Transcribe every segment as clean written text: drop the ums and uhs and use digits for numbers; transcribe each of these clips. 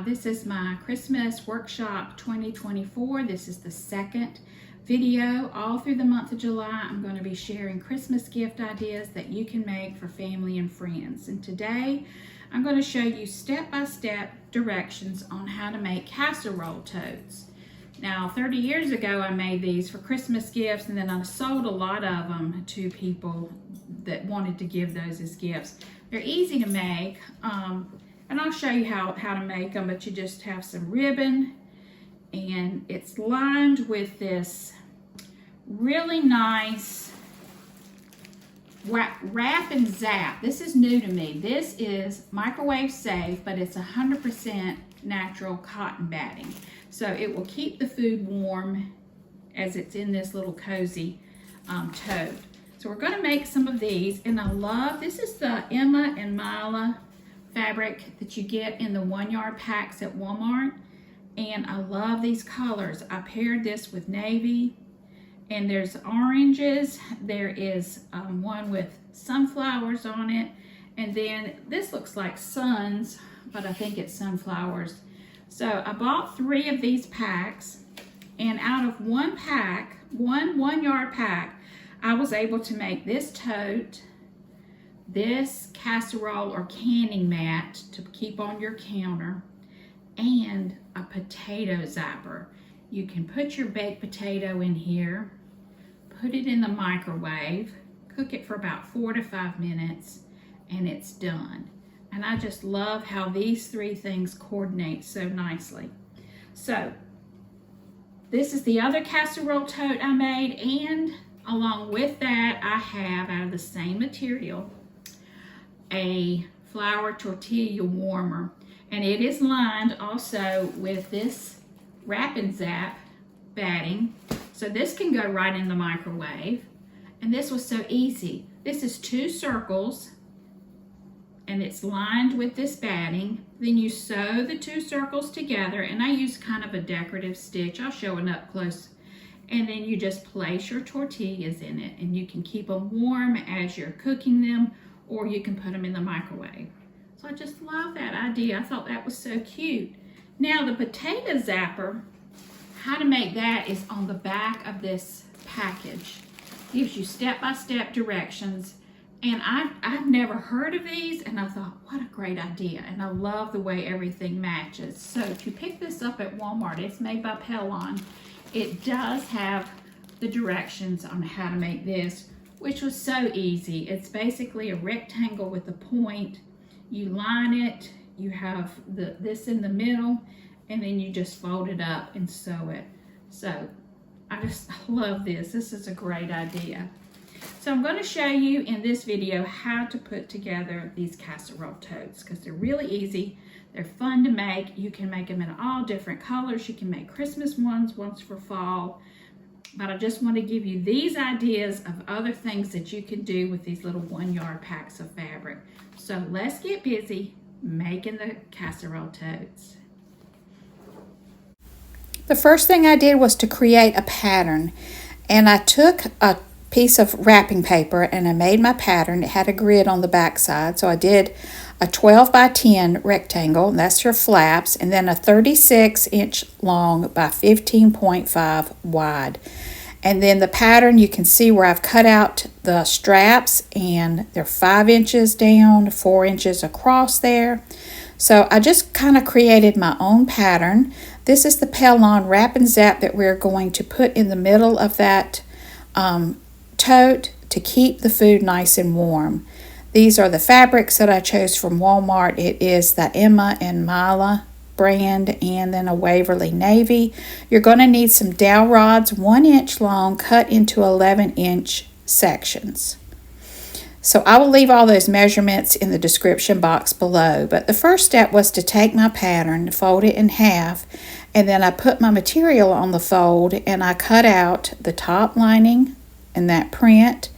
This is my Christmas Workshop 2024. This is the second video. All through the month of July, I'm going to be sharing Christmas gift ideas that you can make for family and friends. And today, I'm going to show you step-by-step directions on how to make casserole totes. Now, 30 years ago, I made these for Christmas gifts, and then I sold a lot of them to people that wanted to give those as gifts. They're easy to make, and I'll show you how to make them, but you just have some ribbon, and it's lined with this really nice wrap and zap. This is new to me. This is microwave safe, but it's 100% natural cotton batting. So it will keep the food warm as it's in this little cozy tote. So we're gonna make some of these, and I love, this is the Emma and Mila fabric that you get in the 1 yard packs at Walmart. And I love these colors. I paired this with navy, and there's oranges. There is one with sunflowers on it. And then this looks like suns, but I think it's sunflowers. So I bought 3 of these packs, and out of one pack, one yard pack, I was able to make this tote, this casserole or canning mat to keep on your counter, and a potato zapper. You can put your baked potato in here, put it in the microwave, cook it for about 4 to 5 minutes, and it's done. And I just love how these 3 things coordinate so nicely. So this is the other casserole tote I made, and along with that, I have, out of the same material, a flour tortilla warmer. And it is lined also with this wrap and zap batting. So this can go right in the microwave. And this was so easy. This is 2 circles, and it's lined with this batting. Then you sew the 2 circles together, and I use kind of a decorative stitch. I'll show it up close. And then you just place your tortillas in it, and you can keep them warm as you're cooking them, or you can put them in the microwave. So I just love that idea. I thought that was so cute. Now the potato zapper, how to make that is on the back of this package. Gives you step-by-step directions. And I've never heard of these, and I thought, what a great idea. And I love the way everything matches. So if you pick this up at Walmart, it's made by Pellon. It does have the directions on how to make this, which was so easy. It's basically a rectangle with a point. You line it, you have this in the middle, and then you just fold it up and sew it. So I just love this. This is a great idea. So I'm going to show you in this video how to put together these casserole totes, because they're really easy. They're fun to make. You can make them in all different colors. You can make Christmas ones for fall. But I just want to give you these ideas of other things that you can do with these little 1 yard packs of fabric. So let's get busy making the casserole totes. The first thing I did was to create a pattern, and I took a piece of wrapping paper and I made my pattern. It had a grid on the back side, so I did a 12 by 10 rectangle, and that's your flaps, and then a 36-inch long by 15.5 wide. And then the pattern, you can see where I've cut out the straps, and they're 5 inches down, 4 inches across there. So I just kind of created my own pattern. This is the Pellon wrap and zap that we're going to put in the middle of that tote to keep the food nice and warm. These are the fabrics that I chose from Walmart. It is the Emma and Mila brand, and then a Waverly navy. You're going to need some dowel rods 1 inch long, cut into 11-inch sections. So I will leave all those measurements in the description box below. But the first step was to take my pattern, fold it in half, and then I put my material on the fold, and I cut out the top lining in that print.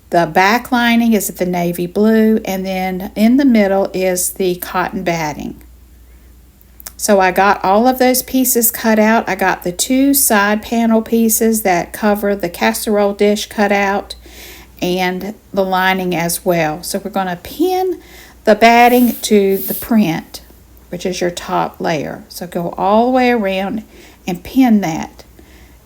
The back lining is the navy blue, and then in the middle is the cotton batting. So I got all of those pieces cut out. I got the 2 side panel pieces that cover the casserole dish cut out, and the lining as well. So we're going to pin the batting to the print. which is your top layer. So go all the way around and pin that.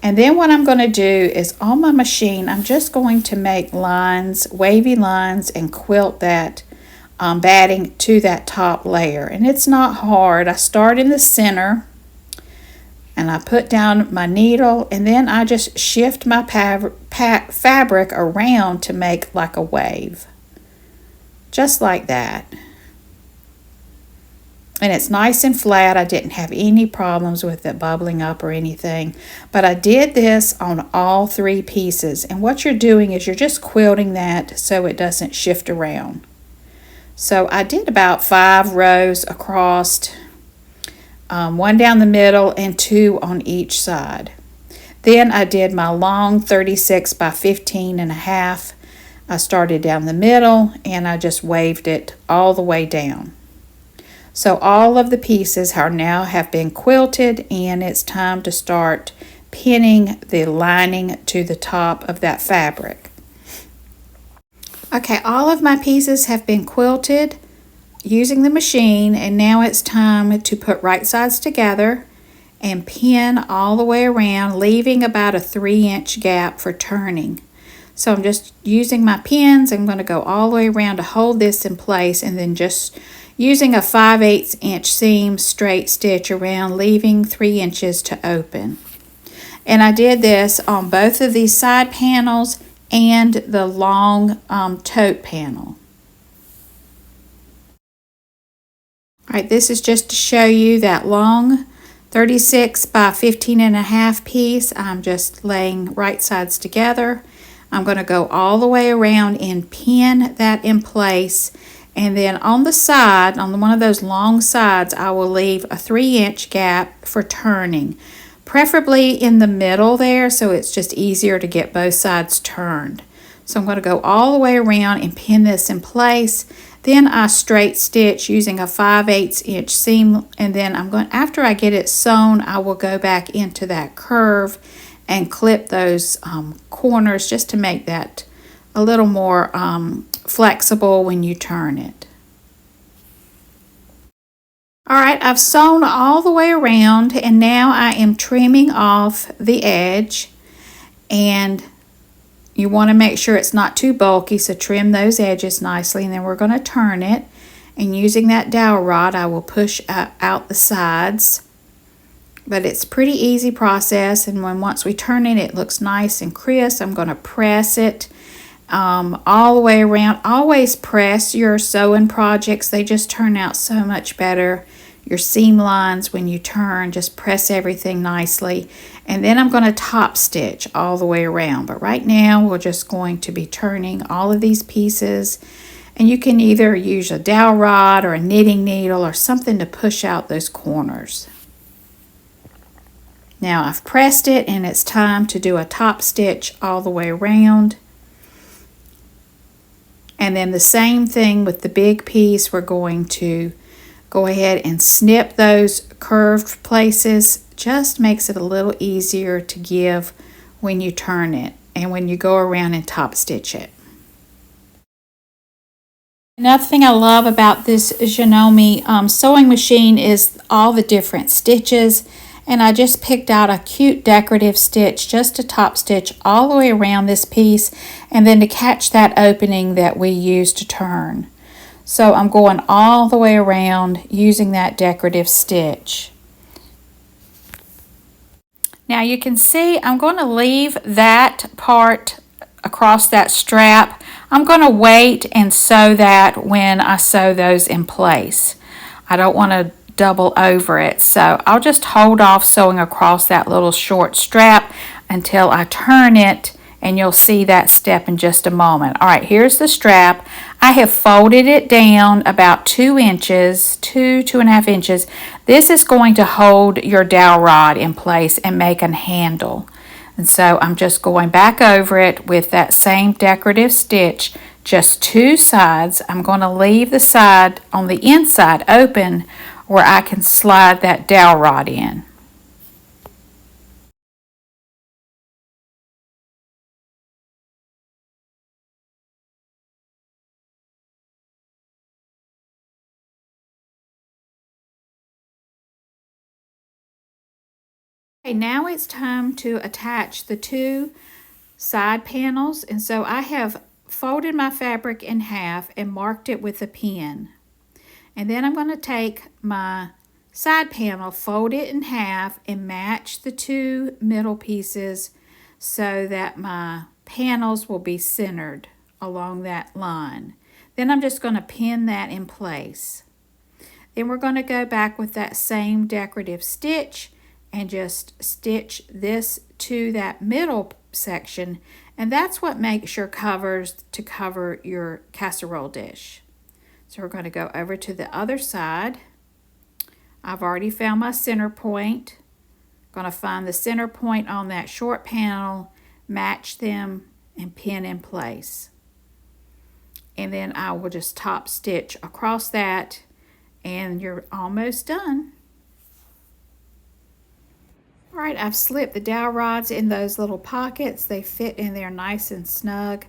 And then what I'm going to do is on my machine, I'm just going to make lines, wavy lines, and quilt that batting to that top layer. And it's not hard. I start in the center and I put down my needle, and then I just shift my fabric around to make like a wave. Just like that. And it's nice and flat. I didn't have any problems with it bubbling up or anything. But I did this on all 3 pieces. And what you're doing is you're just quilting that so it doesn't shift around. So I did about 5 rows across, 1 down the middle and 2 on each side. Then I did my long 36 by 15 and a half. I started down the middle and I just waved it all the way down. So all of the pieces are now have been quilted, and it's time to start pinning the lining to the top of that fabric. Okay, all of my pieces have been quilted using the machine, and now it's time to put right sides together and pin all the way around, leaving about a 3-inch gap for turning. So I'm just using my pins. I'm going to go all the way around to hold this in place, and then just using a 5/8 inch seam straight stitch around, leaving 3 inches to open. And I did this on both of these side panels and the long tote panel. All right, this is just to show you that long 36 by 15 and a half piece. I'm just laying right sides together. I'm going to go all the way around and pin that in place. And then on the side, on one of those long sides, I will leave a 3-inch gap for turning, preferably in the middle there, so it's just easier to get both sides turned. So I'm going to go all the way around and pin this in place. Then I straight stitch using a 5/8 inch seam, and then after I get it sewn, I will go back into that curve and clip those corners just to make that a little more flexible when you turn it. All right, I've sewn all the way around, and now I am trimming off the edge, and you want to make sure it's not too bulky, so trim those edges nicely, and then we're going to turn it, and using that dowel rod I will push out the sides. But it's a pretty easy process, and once we turn it, it looks nice and crisp. I'm going to press it all the way around. Always press your sewing projects. They just turn out so much better. Your seam lines, when you turn, just press everything nicely. And then I'm going to top stitch all the way around. But right now, we're just going to be turning all of these pieces. And you can either use a dowel rod or a knitting needle or something to push out those corners. Now I've pressed it, and it's time to do a top stitch all the way around. And then the same thing with the big piece. We're going to go ahead and snip those curved places. Just makes it a little easier to give when you turn it and when you go around and top stitch it. Another thing I love about this Janome sewing machine is all the different stitches. And I just picked out a cute decorative stitch just to top stitch all the way around this piece, and then to catch that opening that we use to turn. So I'm going all the way around using that decorative stitch. Now you can see I'm going to leave that part across that strap. I'm going to wait and sew that when I sew those in place. I don't want to double over it, so I'll just hold off sewing across that little short strap until I turn it, and you'll see that step in just a moment. All right, here's the strap. I have folded it down about 2 inches, 2.5 inches. This is going to hold your dowel rod in place and make a handle. And so I'm just going back over it with that same decorative stitch, just 2 sides. I'm going to leave the side on the inside open where I can slide that dowel rod in. Okay, now it's time to attach the two side panels, and so I have folded my fabric in half and marked it with a pin. And then I'm going to take my side panel, fold it in half, and match the two middle pieces so that my panels will be centered along that line. Then I'm just going to pin that in place. Then we're going to go back with that same decorative stitch and just stitch this to that middle section, and that's what makes your covers to cover your casserole dish. So we're going to go over to the other side. I've already found my center point. Going to find the center point on that short panel, match them, and pin in place. And then I will just top stitch across that, and you're almost done. All right, I've slipped the dowel rods in those little pockets. They fit in there nice and snug.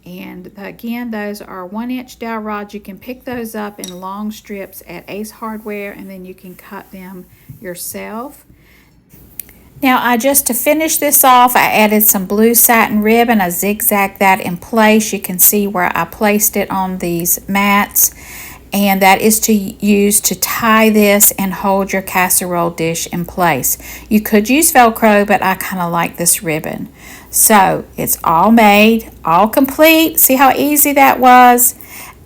And again, those are 1-inch dowel rods. You can pick those up in long strips at Ace Hardware, and then you can cut them yourself. Now, to finish this off, I added some blue satin ribbon. I zigzagged that in place. You can see where I placed it on these mats. And that is to use to tie this and hold your casserole dish in place. You could use Velcro, but I kind of like this ribbon. So it's all made, all complete. See how easy that was?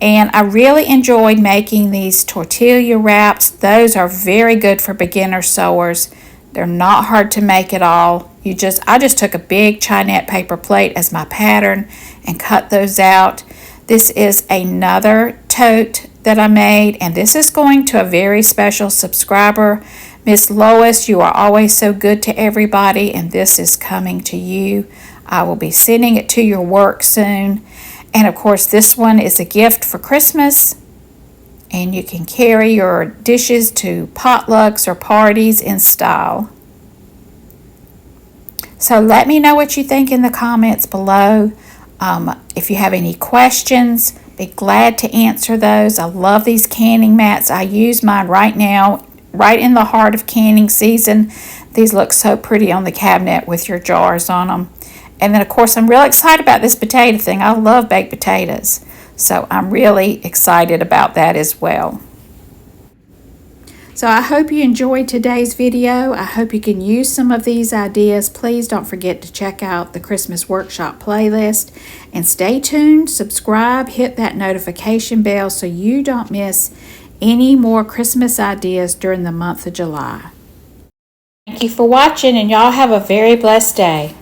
And I really enjoyed making these tortilla wraps. Those are very good for beginner sewers. They're not hard to make at all. I just took a big Chinette paper plate as my pattern and cut those out. This is another tote that I made, and this is going to a very special subscriber, Miss Lois. You are always so good to everybody, and this is coming to you. I will be sending it to your work soon. And of course, this one is a gift for Christmas, and you can carry your dishes to potlucks or parties in style. So let me know what you think in the comments below. If you have any questions, be glad to answer those. I love these canning mats. I use mine right now, right in the heart of canning season. These look so pretty on the cabinet with your jars on them. And then, of course, I'm real excited about this potato thing. I love baked potatoes. So I'm really excited about that as well. So I hope you enjoyed today's video. I hope you can use some of these ideas. Please don't forget to check out the Christmas Workshop playlist. And stay tuned, subscribe, hit that notification bell so you don't miss any more Christmas ideas during the month of July. Thank you for watching, and y'all have a very blessed day.